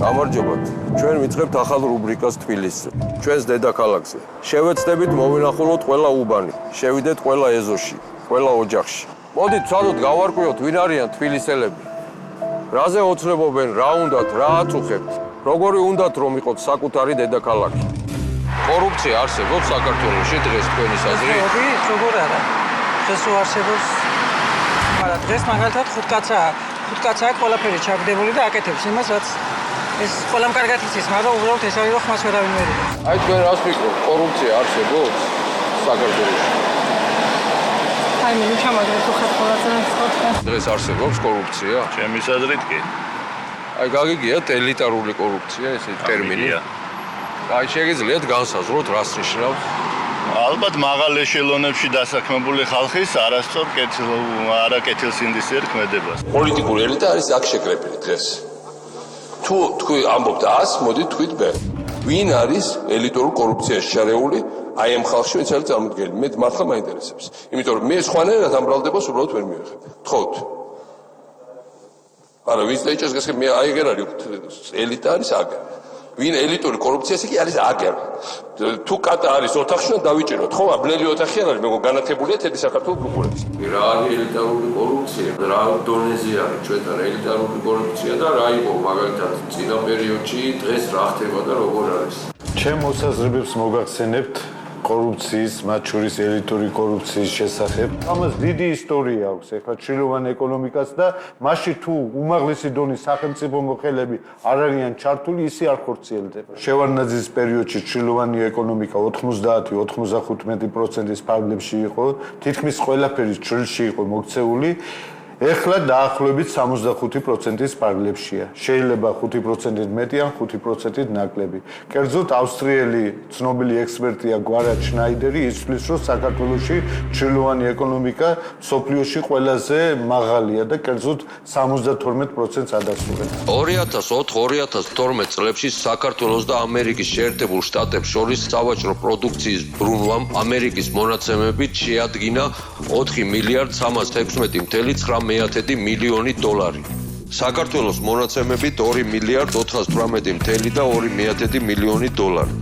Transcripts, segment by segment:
გამარჯობათ. ჩვენ ვიწყებთ ახალ რუბრიკას თბილისზე. ჩვენს დედაქალაქზე. შევეცდებით მოვინახულოთ ყველა უბანი, შევიდეთ ყველა ეზოში, ყველა ოჯახში. მოდით ვცადოთ გავარკვიოთ ვინ არიან თბილისელები. რაზე ოცნებობენ, რა უნდათ, რა აწუხებთ, როგორი უნდათ რომ იყოთ საკუთარი დედაქალაქი. კორუფცია არსებობს საქართველოში დღეს თქვენი აზრით? როგორ არა. დღეს არსებობს, მაგრამ დღეს მაგალითად ხუთ კაცაა ყველაფერი ჩაგდებული და აკეთებს იმას, რაც ეს ყველამ კარგად იცის, მაგრამ უბრალოდ ეს არის რომ ხმას ვერავინ ვერ იღებს. აი თქვენ რას ფიქრობთ, კორუფცია არსებობს საქართველოში? აი მე ჩამაგდეთ უხერხულადზე ხოთქა. დღეს არსებობს კორუფცია? ჩემის აზრით კი. აი გაგიგიათ ელიტარული კორუფცია ესე ტერმინი? აი შეგიძლიათ განსაზღვროთ რას ნიშნავს? ალბათ მაღალ ეშელონებში დასაქმებული ხალხის არაკეთილსინდისიერ ქმედებას. პოლიტიკური ელიტა არის აქ შეკრებილი დღეს. თუ თქვი ამბობთ 100, მოდით თქვით B. ვინ არის ელიტარულ კორუფციაში შარეული? აი ამ ხალხში ვინც არის წარმოდგენილი. მე მართლა მაინტერესებს. იმიტომ რომ მე სხვანაირად ამ ბრალდებას უბრალოდ ვერ მივიღებ. თხოვთ. არა, ვინც დაიჭერს გასაგებ მე აი ეგერ არის ელიტა არის აგერ. ვინ ელიტური კორუფციას იგი არის აგერ. თუ კატა არის ოთახში და დავიჭიროთ, ხო? ბლელი ოთახი არ არის, მეგო განათებულია თეთრი საქართველოს კულტურების. რა არის ელიტარული კორუფცია? რა დონეზე არის ჩვენთან ელიტარული კორუფცია და რა იყო მაგალითად წინა პერიოდში, დღეს რა ხდება და როგორ არის? ჩემ მოსაზრებებს მოგახსენებთ კორუფციის, მათ შორის ელიტური კორუფციის შესახებ. ამას დიდი ისტორია აქვს ეხლა ჩრდილოვან ეკონომიკას და მასში თუ უმაღლესი დონის სახელმწიფო მოხელეები არ არიან ჩართული, ისი არ ხორციელდება. შევარდნაძის პერიოდში ჩრდილოვანი ეკონომიკა 90-95%-ის ფარგლებში იყო, თითქმის ყველაფერი ჩრდილში იყო მოქცეული. ეხლა დაახლოებით 65%-ის ფარგლებშია. შეიძლება 5%-ით მეტი ან 5%-ით ნაკლები. კერძოდ ავსტრიელი ცნობილი ექსპერტია გვარად შნაიდერი იცვლის, რომ საქართველოში ჩრდილოვანი ეკონომიკა მსოფლიოში ყველაზე მაღალია და კერძოდ 72%-ს ადასტურებს. 2004-2012 წლებში საქართველოს და ამერიკის შეერთებულ შტატებს შორის სავაჭრო პროდუქციის ბრუნვამ ამერიკის მონაცემებით შეადგინა 4 მილიარდ 316.9 მილიონი დოლარი. საქართველოს მონაცემებით 2 მილიარდ 418.2 მილიონი დოლარი.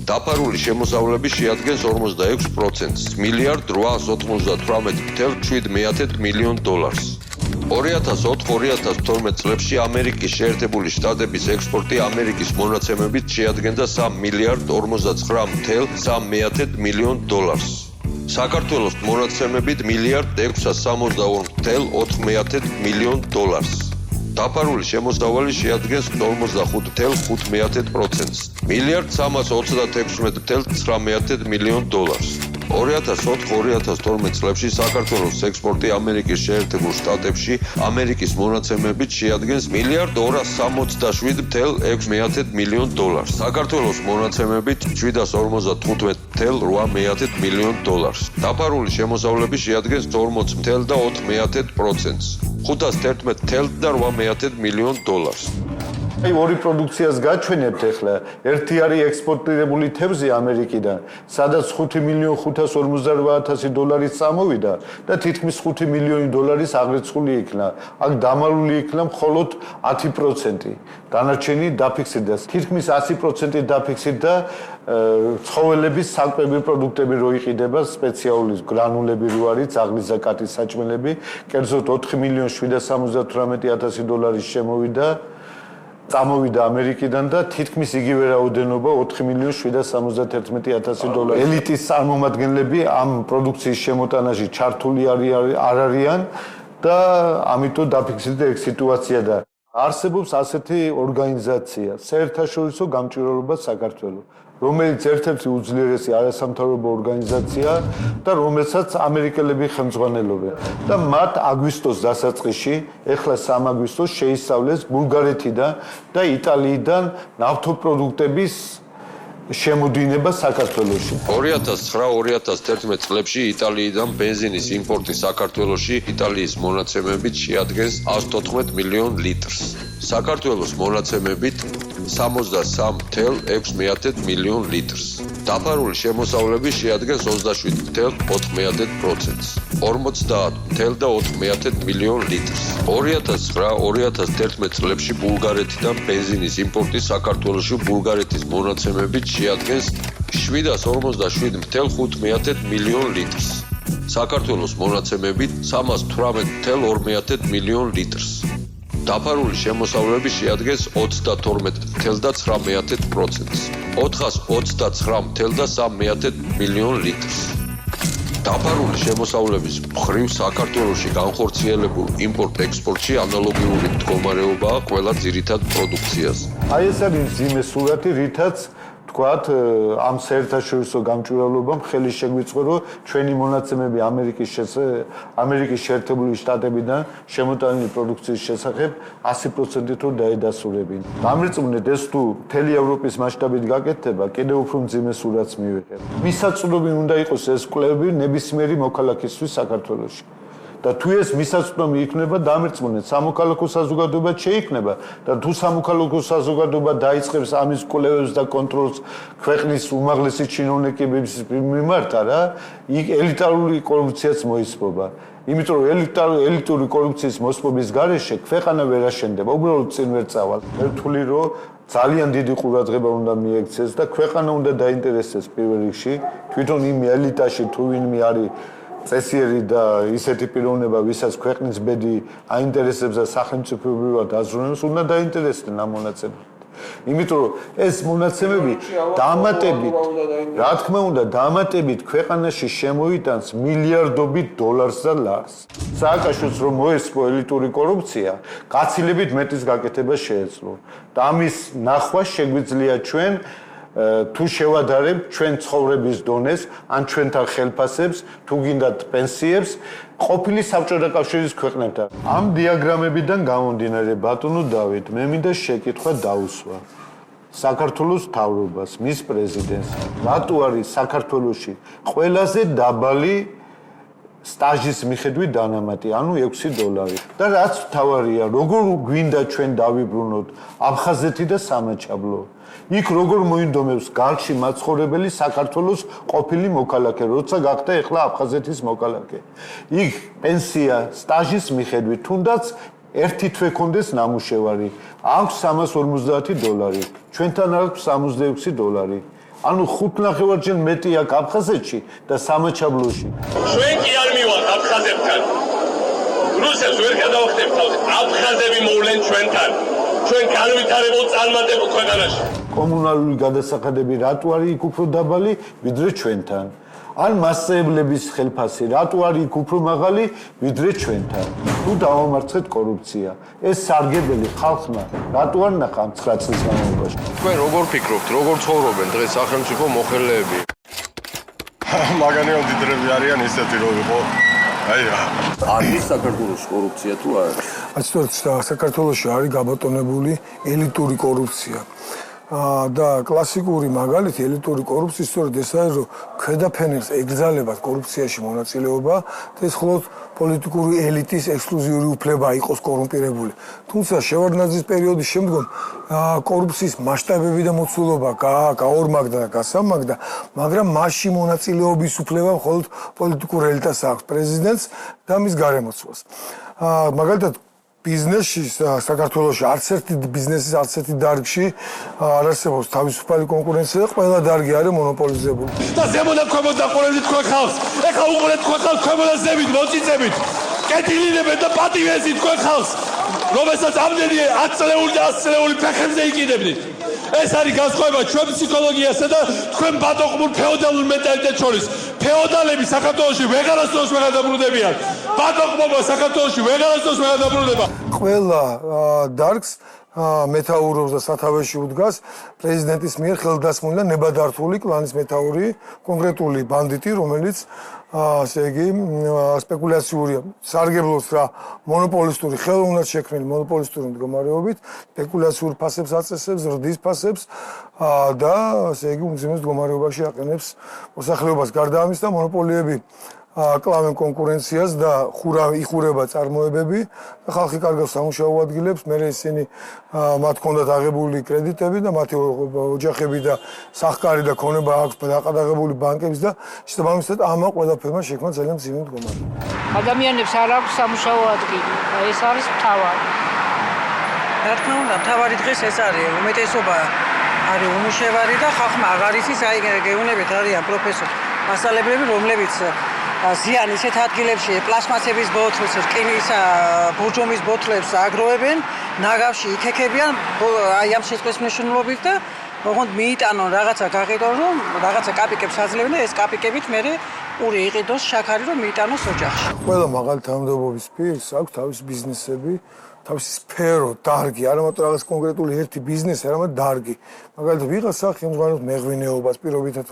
დაფარული შემოსავლები შეადგენს 46%-ს, მილიარდ 898.7 მილიონ დოლარს. 2004-2012 წლებში ამერიკის შეერთებული შტატების ექსპორტი ამერიკის მონაცემებით შეადგენდა 3 მილიარდ 59.3 მილიონ დოლარს. საქართველოს მონაცემებით მილიარდ 662.4 მილიონ დოლარს. დაფარული შემოსავალი შეადგენს 45.5%-ს, მილიარდ 326.9 მილიონ დოლარს. 2004-2012 წლებში საქართველოს ექსპორტი ამერიკის შეერთებულ შტატებში ამერიკის მონაცემებით შეადგენს მილიარდ 267.6 მილიონ დოლარს. საქართველოს მონაცემებით 755.8 მილიონ დოლარს. დაფარული შემოსავლები შეადგენს 40.4%-ს, 511.8 მილიონ დოლარს. აი ორი პროდუქციას გაჩვენებთ ახლა. ერთი არის ექსპორტირებული თევზი ამერიკიდან, სადაც 5.548.000 დოლარის წამოვიდა და თითქმის 5 მილიონი დოლარის აღრიცხული იქნა. აქ დამალული იქნა მხოლოდ 10%. დანარჩენი დაფიქსირდა. თითქმის 100% დაფიქსირდა ცხოველების საკვები პროდუქტები რო იყიდება, სპეციალური გრანულები რო არის, ძაღლის და კატის საჭმელები, კერძოდ 4.778.000 დოლარის წამოვიდა ამერიკიდან და თითქმის იგივე რაოდენობა 4.771.000 დოლარი. ელიტის წარმომადგენლები ამ პროდუქციის შემოტანაში ჩართული არ არიან და ამიტომ დაფიქსირდა ეგ სიტუაცია და არსებობს ასეთი ორგანიზაცია, საერთაშორისო გამჭვირვალობა საქართველოს, რომელიც ერთ-ერთი უძლიერესი არასამთავრობო ორგანიზაციაა და რომელსაც ამერიკელები ხელმძღვანელობენ. და მათ აგვისტოს დასაწყისში, ეხლა 3 აგვისტოს შეისწავლეს ბულგარეთიდან და იტალიიდან ნავთობპროდუქტების შემოდინება საქართველოში. 2009-2011 წლებში იტალიიდან ბენზინის იმპორტი საქართველოში იტალიის მონაცემებით შეადგენს 114 მილიონ ლიტრს. საქართველოს მონაცემებით 63.6 მილიონ ლიტრს. დაფარული შემოსავლები შეადგენს 27.4%-ს, 50.4 მილიონ litrს. 2009-2011 წლებში ბულგარეთიდან ბენზინის იმპორტი საქართველოში ბულგარეთის მონაცემებით შეადგენს 757.5 მილიონ litrს. საქართველოს მონაცემებით 318.2 მილიონ litrს. დაფარული შემოსავლები შეადგენს 32.9%-ს, 429.3 მილიონ litrს. დაფარული შემოსავლების მხრივ საქართველოში განხორციელებულ იმპორტ-ექსპორტში ანალოგიური მდგომარეობაა ყველა ძირითად პროდუქციაზე. აი ეს არის მძიმე სურათი, რითაც თქვათ ამ საერთაშორისო გამჭვირვალობამ ხელი შეგვიწყო, რომ ჩვენი მონაცემები ამერიკის შეერთებული შტატებიდან შემოტანილი პროდუქციის შესახებ 100%-ით რომ დაედასურებინ. დამრეწმუნეთ, ეს თუ მთელი ევროპის მასშტაბით გაკეთდება, კიდევ უფრო მძიმე სურათს მივიღებ. მისაწვდომი უნდა იყოს ეს კვლევები ნებისმიერი მოქალაქისთვის საქართველოში. და თუ ეს მისაწვდომი იქნება, დამრეწმუნეთ, სამოქალაქო საზოგადოება შეიქმნება და თუ სამოქალაქო საზოგადოება დაიწყებს ამის კვლევებს და კონტროლს ქვეყნის უმაღლესი ჩინოვნიკების მიმართ, რა, იქ ელიტარული კორუფციაც მოისპობა. იმიტომ რომ ელიტური კორუფციის მოსპობის გარეშე ქვეყანა ვერ აშენდება, უბრალოდ წინ ვერ წავალ. მე ვთვლი, რომ ძალიან დიდი ყურადღება უნდა მიექცეს და ქვეყანა უნდა დაინტერესდეს პირველ რიგში, თვითონ იმ ელიტაში თუ ვინმე არის წესიერი და ისეთი პიროვნება, ვისაც ქვეყნის ბედი აინტერესებს და სახელმწიფოებრივად აზროვნებს, უნდა დაინტერესდნენ ამ მონაცემებით. იმიტომ რომ ეს მონაცემები დამატებით, რა თქმა უნდა, დამატებით ქვეყანაში შემოიტანს მილიარდობით დოლარს და ლარს. სააკაშოც რომ მოესპო ელიტური კორუფცია, გაცილებით მეტის გაკეთება შეეძლო. და ამის ნახვა შეგვიძლია ჩვენ თუ შევადარებთ ჩვენ ცხოვრების დონეს, ან ჩვენთან ხელფასებს, თუ გინდათ პენსიებს, ყოფილი საბჭოთა კავშირის ქვეყნებთან. ამ დიაგრამებიდან გამომდინარე, ბატონო დავით, მე მინდა შეკითხვა დაუსვა. საქართველოს მთავრობას, მის პრეზიდენტს, რატო არის საქართველოში ყველაზე დაბალი სტაჟის მიხედვით დანამატი, ანუ $6 და რაც მთავარია, როგორ გვინდა ჩვენ დავიბრუნოთ აფხაზეთი და სამაჩაბლო. იქ როგორ მოინდომებს გარში მაცხოვრებელი საქართველოს ყოფილი მოქალაქე, როცა გახდა ეხლა აფხაზეთის მოქალაქე. იქ პენსია სტაჟის მიხედვით თუნდაც ერთი თვე კონდეს ნამუშევარი, აქვს $350, ჩვენთან აქვს $66. ანუ 5.5-ჯერ მეტი აქვს აფხაზეთში და სამაჩაბლოში. ჩვენ კი არ მივარ აფხაზებთან. რუსებს ვერ გადავხდებთ თავზე. აფხაზები მოვლენ ჩვენთან. ჩვენ განვითარებულ წარმატებულ ქვეყანაში. კომუნალური გადასახადები რატო არის იქ უფრო დაბალი, ვიდრე ჩვენთან? ან მასწავლებლების ხელფასი რატო არის იქ უფრო მაღალი, ვიდრე ჩვენთან? თუ დავამარცხეთ კორუფცია, ეს სარგებელი ხალხმა რატო არ ნახა 9 წლის განმავლობაში? თქვენ როგორ ფიქრობთ, როგორ ცხოვრობენ დღეს სახელმწიფო მოხელეები? მაგანეო დიდრები არიან ისეთი რომ იყო. აი რა. არის საქართველოს კორუფცია თუ არა? ასწორად საქართველოში არის გაბატონებული ელიტური კორუფცია. და კლასიკური მაგალითი ელიტური კორუფციის სწორედ ეს არის, რომ ქვედაფენერს ეგზალებათ კორუფციაში მონაწილეობა და ეს მხოლოდ პოლიტიკური ელიტის ექსკლუზიური უფლება იყოს კორუმპირებული. თუმცა შევარდნაძის პერიოდის შემდგომ კორუფციის მასშტაბები და მოცულობა გაორმაგდა და გასამაგდა, მაგრამ მასში მონაწილეობის უფლება მხოლოდ პოლიტიკურ ელიტას აქვს, პრეზიდენტს და მის გარემოცვალს. მაგალითად ბიზნესში საქართველოში არც ერთი ბიზნესის არც ერთი დარგში არ არსებობს თავისუფალი კონკურენცია და ყველა დარგი არის მონოპოლიზებული. და ზემოდან ქვემოთ დაყოლებით თქვენ ხალხს. ეხლა უყურეთ თქვენ ხალხს ქვემოდან ზემით მოწიწებით. კეთილინებენ და პატივეზით თქვენ ხალხს. რომელსაც ამდენი 10 წლეული და 100 წლეული ფეხებზე იკიდებდით. ეს არის განსხვავება ჩვენ ფსიქოლოგიასა და თქვენ ბატონყმურ ფეოდალურ მენტალიტეტს შორის. ფეოდალები საქართველოში ვეღარასდროს ვერ გადაბრუნდებიან. ბატონყმობა საქართველოში ვეღარასდროს ვერ გადაბრუნდება. ყველა დარგს მეთაურობს და სათავეში უდგას პრეზიდენტის მიერ ხელდასმული და ნებადართული კლანის მეთაური, კონკრეტული ბანდიტი, რომელიც ასე იგი სპეკულაციურია. სარგებლობს რა მონოპოლისტური ხელოვნურად შექმნილი მონოპოლისტური მდგომარეობით, სპეკულაციურ ფასებს აწესებს, რდის ფასებს და ასე იგი უმძიმეს მდგომარეობაში აყენებს მოსახლეობას. გარდა ამისა, მონოპოლიები კლავენ კონკურენციას და იხურება წარმოებები და ხალხი კარგავს სამუშაო ადგილებს, მე ისინი მათ ჰქონდათ აღებული კრედიტები და მათი ოჯახები და სახკარი და ქონება აქვს დაყადაღებული ბანკების და შესაბამისად ამ ყველაფერმა შექმნა ძალიან მძიმე მდგომარეობა. ადამიანებს არ აქვს სამუშაო ადგილი. ეს არის მთავარი. რა თქმა უნდა, მთავარი დღეს ეს არის, უმეტესობა არის უმუშევარი და ხალხმა აღარ იცის, აი გეუბნებით არიან პროფესორი, მასწავლებლები, რომლებიც ზიან ისეთ ადგილებში პლასმასების ბოთლებს, რკინის ბორჯომის ბოთლებს აგროვებენ, ნაგავში იქექებიან, აი ამ შეწყვის მნიშვნელობით და ოღონდ მიიტანონ რაღაცა გაყიდონ, რომ რაღაცა კაპიკებს აძლევენ და ეს კაპიკებით მე პური იყიდოს შაქარი, რომ მიიტანოს ოჯახში. ყველა მაღალი თანამდებობის პირს აქვს თავისი ბიზნესები, თავისი სფერო, დარგი, არა მარტო რაღაც კონკრეტული ერთი ბიზნესი, არამედ დარგი. მაგალითად, ვიღაც სახე მსგავსად მეღვინეობას პირობითად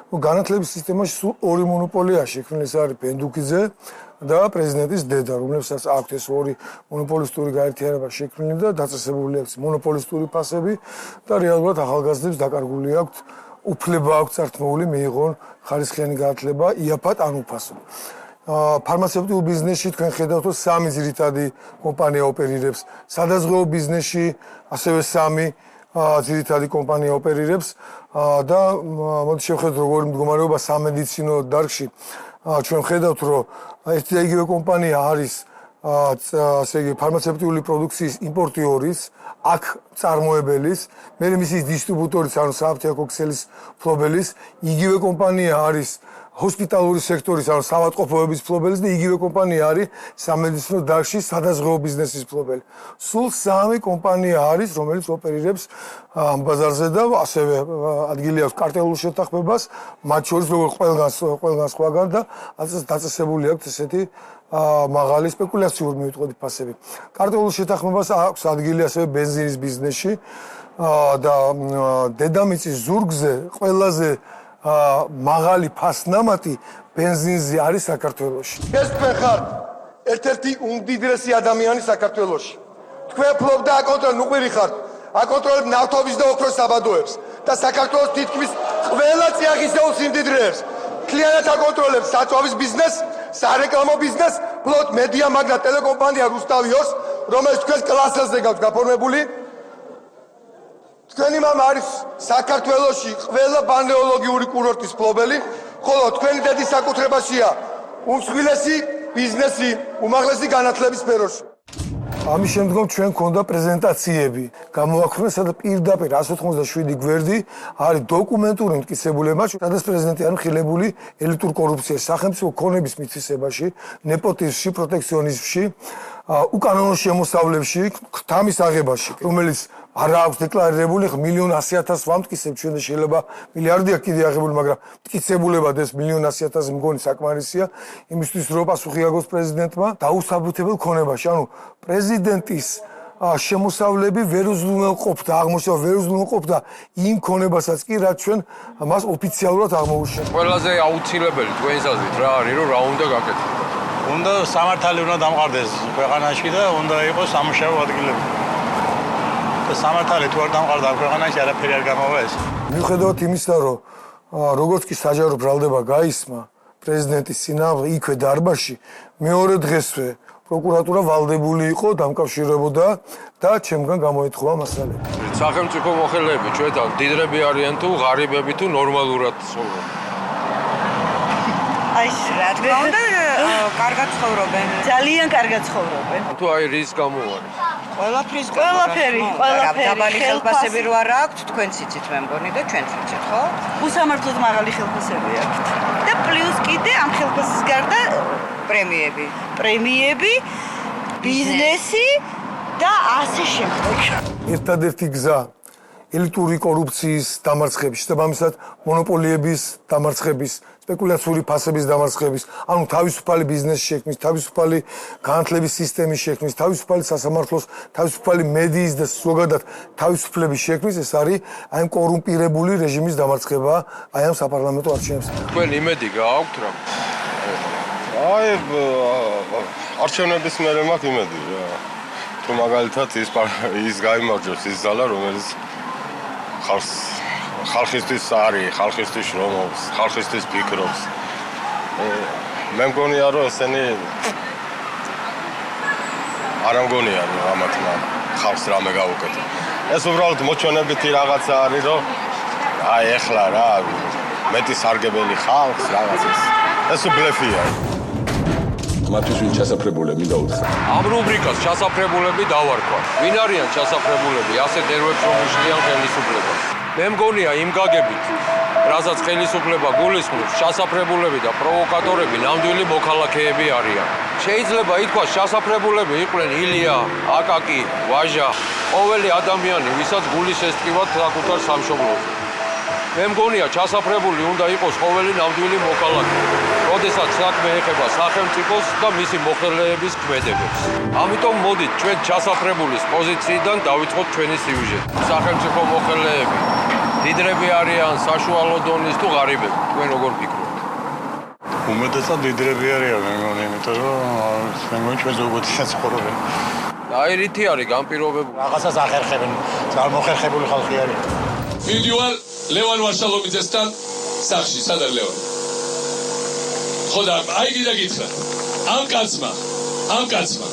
განათლების სისტემაში სულ ორი მონოპოლია შექმნილი, ეს არის ბენდუკიძე და პრეზიდენტის დედა, რომლებსაც აქვთ ეს ორი მონოპოლისტური გაერთიანება შექმნილი და დაწესებული აქვს მონოპოლისტური ფასები და რეალურად ახალგაზრდებს დაკარგული აქვთ უფლება აქვთ წართმეული მიიღონ ხარისხიანი განათლება იაფად ან უფასო. ფარმაცევტიკულ ბიზნესში თქვენ ხედავთ, რომ სამი ძირითადი კომპანია ოპერირებს, სადაზღვევო ბიზნესში ასევე სამი ძირითადი კომპანია ოპერირებს და მოდი შევხედოთ როგორი მდგომარეობა სამედიცინო დარგში. ჩვენ ხედავთ, რომ ერთი და იგივე კომპანია არის ასე იგი ფარმაცევტიკული პროდუქციის იმპორტიორის, აქ წარმოებელის, მე მისი დისტრიბუტორის, ანუ სააფთიაქო ქსელის ფლობელის, იგივე კომპანია არის ჰოსპიტალური სექტორის, ანუ საავადმყოფოების ფლობელის და იგივე კომპანია არის სამედიცინო დარგში სადაზღვევო ბიზნესის ფლობელი. სულ სამი კომპანია არის, რომელიც ოპერირებს ამ ბაზარზე და ასევე ადგილი აქვს კარტელულ შეთანხმებას, მათ შორის როგორც ყველგან სხვაგან და დაწესებული აქვს ესეთი მაღალი სპეკულაციურ მივიტყოდი ფასები. კარტელულ შეთანხმებას აქვს ადგილი ასევე ბენზინის ბიზნესში და დედამიწის ზურგზე ყველაზე მაღალი ფასნამატი ბენზინზე არის საქართველოში. ეს თქვენ ხართ ერთ-ერთი უმდიდრესი ადამიანი საქართველოში. თქვენ ფლობ და აკონტროლებ ნუყვირი ხართ. აკონტროლებ ნავთობის და ოქროს საბადოებს და საქართველოს თითქმის ყველა წიაღისეულ სიმდიდრეებს. მთლიანად აკონტროლებს საწვავის ბიზნესს, სარეკლამო ბიზნესს, ფლობ მედია მაგდა ტელეკომპანია რუსტავიოს, რომელიც თქვენს კლასელზე გაქვს გაფორმებული. თქვენი მამა არის საქართველოში ყველა ბალნეოლოგიური კურორტის ფლობელი, ხოლო თქვენი დედის საკუთრებაშია უმსხვილესი ბიზნესი, უმაღლესი განათლების სფეროში. ამის შემდგომ ჩვენ გქონდა პრეზენტაციები, გამოაქვეყნა სადაც პირდაპირ 187 გვერდი არის დოკუმენტური მტკიცებულება, სადაც პრეზიდენტი არის ხილებული ელიტურ კორუფციაში, სახელმწიფო ქონების მითვისებაში, ნეპოტიზმში, პროტექციონიზმში, უკანონო შემოსავლებში, თამის აღებაში, რომელიც არა აქვს დეკლარირებული, 1,100,000 ვამტკიცებ ჩვენ და შეიძლება მილიარდია კიდე აღებული, მაგრამ მტკიცებულებად ეს 1,100,000 მგონი საკმარისია იმისთვის, რომ პასუხი აგოს პრეზიდენტმა დაუსაბუთებელ ქონებაში. ანუ პრეზიდენტის შემოსავლები ვერ უზრუნველყოფდა, აღმოსავლება ვერ უზრუნველყოფდა იმ ქონებასაც კი, რაც ჩვენ მას ოფიციალურად აღმოუჩენთ. ყველაზე აუცილებელი თქვენს აზრით რა არის, რომ რა უნდა გაკეთდეს? უნდა სამართალი უნდა დამყარდეს ქვეყანაში და უნდა იყოს სამუშაო ადგილები. სამართალი თუ არ დამყარდა ქვეყანაში არაფერი არ გამოვა ეს. მიუხედავად იმისა, რომ როგორც კი საჯარო ბრალდება გაისმა პრეზიდენტის წინააღმდეგ იქვე დარბაზში, მეორე დღესვე პროკურატურა ვალდებული იყო დამკავშირებოდა და ჩემგან გამოეთხოვა მასალები. სახელმწიფო მოხელეები ჩვენთან მდიდრები არიან თუ ღარიბები თუ ნორმალურად ცხოვრობენ? აი რა თქმა უნდა, კარგად ცხოვრობენ. ძალიან კარგად ცხოვრობენ. თუ აი რის გამო არის? ყველაფერი. დაბალი ხელფასები რო არ აქვთ, თქვენც იცით მე მგონი და ჩვენც იცით, ხო? უსამართლოდ მაღალი ხელფასები აქვთ. და პლუს კიდე ამ ხელფასის გარდა პრემიები, ბიზნესი და ასე შემდეგ. ერთადერთი გზა ელიტური კორუფციის დამარცხების, შესაბამისად მონოპოლიების დამარცხების, სპეკულაციური ფასების დამარცხების, ანუ თავისუფალი ბიზნესის შექმნის, თავისუფალი განათლების სისტემის შექმნის, თავისუფალი სასამართლოს, თავისუფალი მედიის და ზოგადად თავისუფლების შექმნის, ეს არის აი ამ კორუმპირებული რეჟიმის დამარცხება აი ამ საპარლამენტო არჩევნებში. თქვენ იმედი გააქვთ რა? აი არჩევნების მერე მაქვს იმედი რა. თუ მაგალითად ის გაიმარჯვებს ის ძალა, რომელიც ხალხისთვის არის, ხალხისთვის შრომობს, ხალხისთვის ფიქრობს. მე მგონია რომ ესენი არ მგონია რომ ამათმა ხალხს რამე გაუკეთო. ეს უბრალოდ მოჩვენებითი რაღაცა არის რომ აი ეხლა რა მეტი სარგებელი ხალხს რაღაც ეს ბლეფია. მათთვის ვინ ჩასაფრებულები მინდა უთხრა. ამ რუბრიკას ჩასაფრებულები დავარქვა. ვინ არიან ჩასაფრებულები? ასეთ ერვებს რომ უშლიან ხელისუფლებას. მე მგონია იმ გაგებით, რასაც ხელისუფლება გულისხმობს, ჩასაფრებულები და პროვოკატორები ნამდვილი მოქალაქეები არიან. შეიძლება ითქვას, ჩასაფრებულები იყვნენ ილია, აკაკი, ვაჟა, ყოველი ადამიანი, ვისაც გულის ესტყივათ საკუთარ სამშობლოზე. მე მგონია, ჩასაფრებული უნდა იყოს ყოველი ნამდვილი მოქალაქე, როდესაც საქმე ეხება სახელმწიფოს და მისი მოხელეების ქმედებებს. ამიტომ მოდით ჩვენ ჩასაფრებულის პოზიციიდან დავიწყოთ ჩვენი სიუჟეტი. სახელმწიფო მოხელეები დიდრები არიან, საშუალო დონის თუ ღარიბები. თქვენ როგორ ფიქრობთ? უმეტესად დიდრები არიან, მე მგონი, იმიტომ რომ მე მგონი ჩვენ ზოგადად ცხოვრობენ. აი რითი არის განპირობებული? რაღაცას ახერხებენ, წარმოხერხებული ხალხი არის. მივდივარ ლევან ვარშალობიძესთან სახში, სად არის ლევანი? ხო და აი გითხრა, ამ კაცმა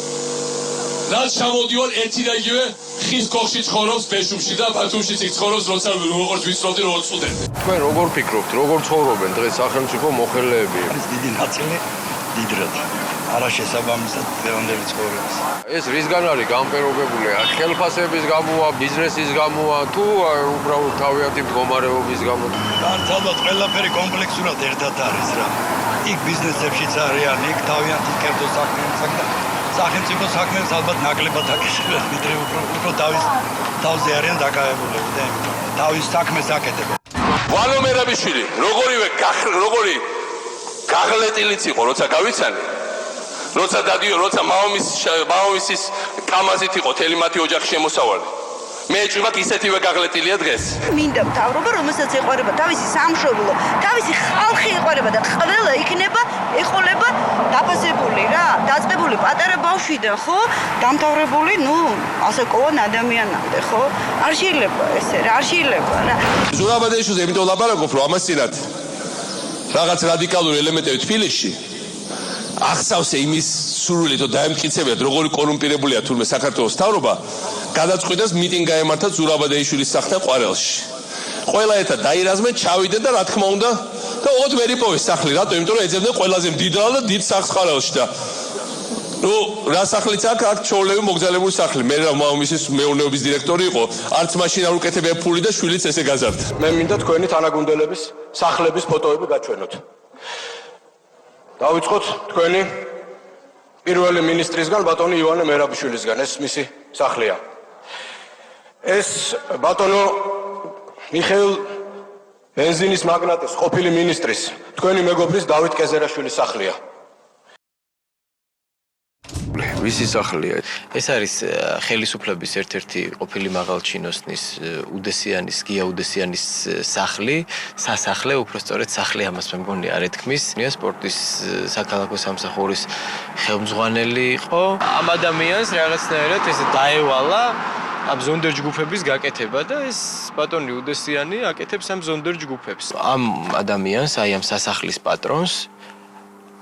რაც ჩამოდივარ ერთი და იგივე ხის კოხში ცხოვრობს ბეშუმში და ბათუმშიც იქ ცხოვრობს, როცა როგორც ვიცნობდი როგორ წვდები. თქვენ როგორ ფიქრობთ, როგორ ცხოვრობენ დღეს სახელმწიფო მოხელეები? ეს დიდი ნაწილი დიდრად. არა შესაბამისად დღევანდელი ცხოვრების. ეს რისგან არის განპირობებული? ხელფასების გამოა, ბიზნესის გამოა თუ უბრალოდ თავიანთი მდგომარეობის გამო? გარდაცვალოთ ყველაფერი კომპლექსურად ერთად არის რა. იქ ბიზნესებშიც არიან, იქ თავიანთი კერძო საქმეებსაც და სახელმწიფო საქმეებს ალბათ ნაკლებად აკეთებენ, ვიდრე უფრო თავზე არიან დაკავებულები და თავის საქმეს აკეთებენ. ვალო მერაბიშვილი, როგორი გაღლეტილიც იყო, როცა გავიცანი, როცა მამამისის კამაზით იყო თელი მათი ოჯახი შემოსავალი. მე ეჭვმაკ ისეთივე გაღლეტილია დღეს. მინდა მთავრობა, რომელსაც ეყარება თავისი სამშობლო, თავისი ხალხი ეყარება და ყველა იქნება ეყოლება დაფასებული რა, დაწყებული პატარა ბავშვიდან, ხო? დამთავრებული, ასე ყოველ ადამიანამდე, ხო? არ შეიძლება ესე რა, არ შეიძლება რა. ზურაბადეშუზე იმიტომ ლაპარაკობ, რომ ამას წინათ რაღაც რადიკალური ელემენტები თბილისში ახსავსე იმის სურვილით, რომ დაემტკიცებიათ, როგორი კორუმპირებულია თურმე საქართველოს მთავრობა, გადაწყვიტეს მიტინგი გაემართა ზურაბადეიშვილის სახლთან ყვარელში. ყველა ერთად დაირაზმენ, ჩავიდნენ და რა თქმა უნდა, და ოღონდ ვერ იპოვეს სახლი, რატო? იმიტომ რომ ეძებდნენ ყველაზე მდიდრად და დიდ სახლს ყვარელში და რა სახლიც აქ ჩოვლები მოგზაურებული სახლი. მე რა მამამისის მეურნეობის დირექტორი იყო, არც მაშინ არ უკეთებია ფული და შვილიც ესე გაზარდა. მე მინდა თქვენი თანაგუნდელების სახლების ფოტოები გაჩვენოთ. დავიწყოთ თქვენი პირველი მინისტრისგან, ბატონი ივანე მერაბიშვილისგან, ეს მისი სახლია. ეს ბატონო მიხეილ ბენზინის მაგნატის, ყოფილი მინისტრის, თქვენი მეგობრის დავით კეზერაშვილის სახლია. ვისი სახლია? ეს არის ხელისუფლების ერთ-ერთი ყოფილი მაღალჩინოსნის უდესიანის, გია უდესიანის სახლი, სასახლე, უпростоრეთ სახლი ამას მე მგონი არ ეთქმის. სპორტის საქალაქო სამსახურის ხელმძღვანელი იყო. ამ ადამიანს რაღაცნაირად ესე დაევალა ამ ზონდერ ჯგუფების გაკეთება და ეს ბატონი უდესიანი აკეთებს ამ ზონდერ ჯგუფებს. ამ ადამიანს, აი ამ სასახლის პატრონს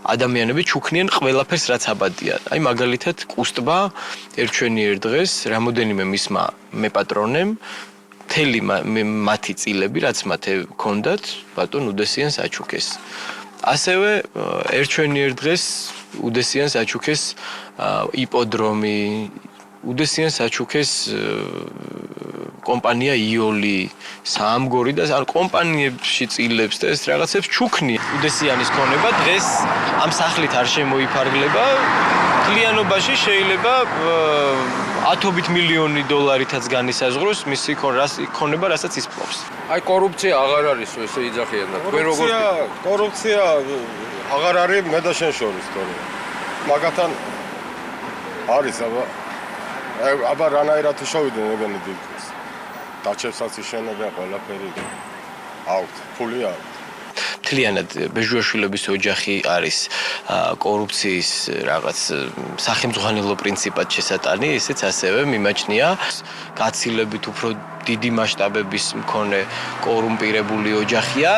ადამიანები ჩუქნიან ყველაფერს რაც აბადია. აი მაგალითად კუსტბა ერჩვენიერ დღეს რამოდენიმე მისმა მეპატრონემ მთელი მათი წილები რაც მათ ჰქონდათ ბატონ უდესიანს აჩუქეს. ასევე ერჩვენიერ დღეს უდესიანს აჩუქეს იპოდრომი, უდესიანს აჩუქეს კომპანია იოლი, საამგორი და ან კომპანიებში წილებს და ეს რაღაცებს ჩუქნია. უდესიანის ქონება დღეს ამ სახლით არ შემოიფარგლება. კლიანობაში შეიძლება ათობით მილიონი დოლარითაც განისაზღვროს მისი ქონება, რასაც ის ფლობს. აი კორუფცია აღარ არის ესე იძახიან და თქვენ როგორ კორუფცია აღარ არის მე და შენ შორის თორე. მაგათან არის აბა რანაირად შევიდნენ ეგენი დილქოს. დაჩევსაც იშენებენ ყველაფერი. აუთ, ფული აქვს. მთლიანად ბეჟუაშვილების ოჯახი არის კორუფციის რაღაც სახელმძღვანელო პრინციპად შესატანი, ესეც ასევე მიმაჩნია გაცილებით უფრო დიდი მასშტაბების მქონე კორუმპირებული ოჯახია.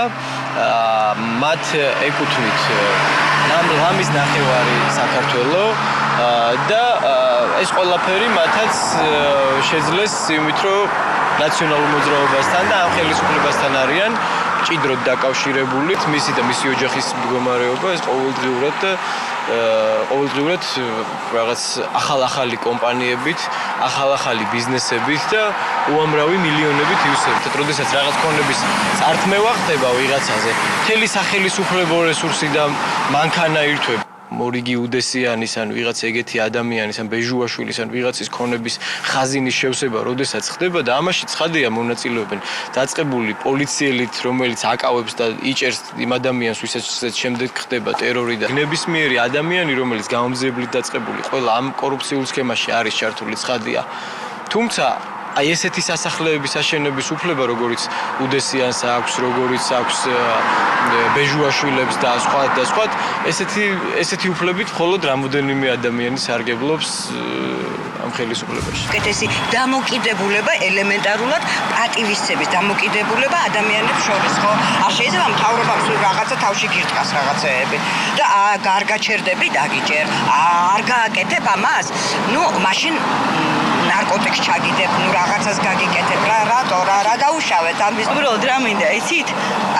მათ ეკუთვნით ლამის ნახევარი საქართველო და ეს ყველაფერი მათაც შეძლეს იმით, რომ ნაციონალურ მოძრაობასთან და ამ ხელისუფლებასთან არიან ჭიდროდ დაკავშირებული. მისი და მისი ოჯახის მდგომარეობა ეს ყოველდღიურად რაღაც ახალ-ახალი კომპანიებით, ახალ-ახალი ბიზნესებით და უამრავი მილიონებით ივსებით. როდესაც რაღაც ქონების წართმევა ხდება ვიღაცაზე, მთელი სახელისუფლებო რესურსი და მანქანა ირთვება. მორიგი უდესიანის ან ვიღაც ეგეთი ადამიანის ან ბეჟუაშვილის ან ვიღაცის ქონების ხაზინის შევსება, როდესაც ხდება და ამაში ცხადია მონაწილეობენ დაწყებული პოლიციელით, რომელიც აკავებს და იჭერს იმ ადამიანს, ვისაც შემდეგ ხდება ტერორი და ნებისმიერი ადამიანი, რომელიც გამომძიებლით დაწყებული ყველა ამ კორუფციულ სქემაში არის ჩართული, ცხადია. თუმცა აი ესეთი სასახლეების აშენების უფლება, როგორიც უდესიანს აქვს, როგორიც აქვს ბეჟუაშვილებს და სხვა, ესეთი უფლებით მხოლოდ რამოდენიმე ადამიანი სარგებლობს ამ ხელისუფლებაში. უკეთესი დამოკიდებულება ელემენტარულად პატივისცემის დამოკიდებულება ადამიანებს შორის, ხო? არ შეიძლება მთავრობამ სულ რაღაცა თავში გირტყას რაღაცეები და გარგაჩერდები დაგიჭერ. არ გააკეთებ ამას? ნუ მაშინ ნარკოტიკს ჩაგიდებ, ნუ რაღაცას გაგიკეთებ, რატო რა დაუშავეთ ამის. უბრალოდ რა მინდა, იცით?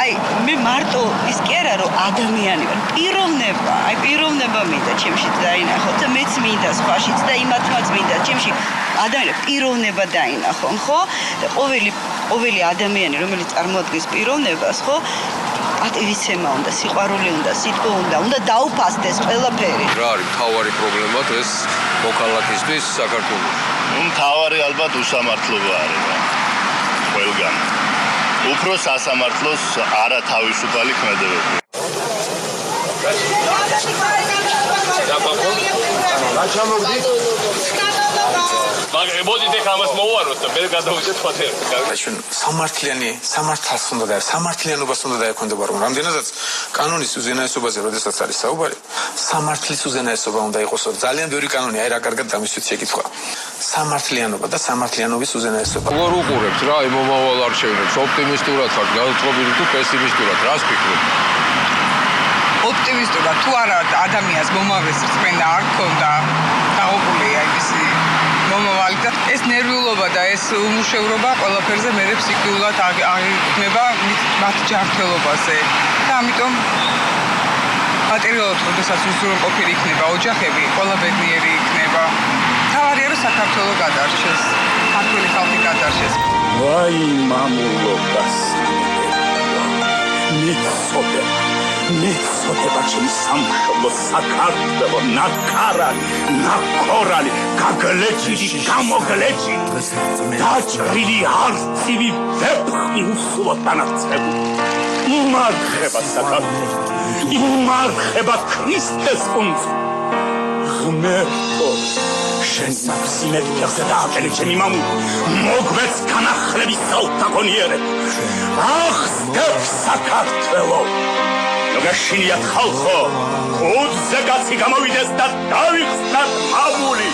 აი, მე მარტო ის კი არა, რომ ადამიანი ვარ, პიროვნება მინდა ჩემშიც დაინახოთ და მეც მინდა სხვაშიც და იმათმაც მინდა ჩემში ადამიანი პიროვნება დაინახონ, ხო? და ყოველი ადამიანი, რომელიც წარმოადგენს პიროვნებას, ხო? პატივისცემა უნდა, სიყვარული უნდა, სიტყვა უნდა დაუფასდეს ყველაფერი. რა არის მთავარი პრობლემა დღეს მოქალაქისთვის საქართველოში? მთავარი ალბათ უსამართლობა არის ყველგან. უფრო სასამართლოს არათავისუფალი ქმედებები. რა ჩამოგდით? მაგრამ მოდით ეხლა ამას მოვაროთ და მე გადავუჭერთ ფათერს. ჩვენ სამართალს უნდა და სამართლიანობას უნდა დაექვემდებარა, რომ რამდენადაც კანონის უზენაესობაზე როდესაც არის საუბარი, სამართლის უზენაესობა უნდა იყოს. ძალიან ბევრი კანონი, აი რა კარგად დამისვით შეკითხვა. სამართლიანობა და სამართლიანობის უზენაესობა. როგორ უყურებთ რა იმ მომავალ არჩევნებს? ოპტიმისტურად ხართ, განწყობილი თუ პესიმისტურად? რას ფიქრობთ? ოპტიმისტურად თუ არა ადამიანს მომავლის რწმენა არ ქონდა გაუყული აი მისი მომავალი და ეს ნერვიულობა და ეს უმუშევრობა ყველაფერზე მე ფსიქიკულად აღიქმება მათ ჯანმრთელობაზე და ამიტომ მატერიალურად როდესაც უზრუნველყოფილი იქნება ოჯახები, ყველა ბედნიერი იქნება. თავარია რომ საქართველო გადარჩეს, ქართული ხალხი გადარჩეს. ვაი მამულობას მიცოდება ჩემი სამშობლო საქართველო, ნაკარალი, ნაკორალი, გაგლეჭილი, გამოგლეჭილი, დაჭრილი არცივი ვეფხვი უსულოდ დანარჩებული. იმარხება საქართველო, იმარხება ქრისტეს კუნძული. ღმერთო, შენ სიმეტრიაზე დააკელი ჩემი მამული, მოგვეც განახლების საუთაკონიერებ. ახსნებს საქართველო. გაშინიათ ხალხო, ხუთზე კაცი გამოვიდეს და დავიხსნათ მამული.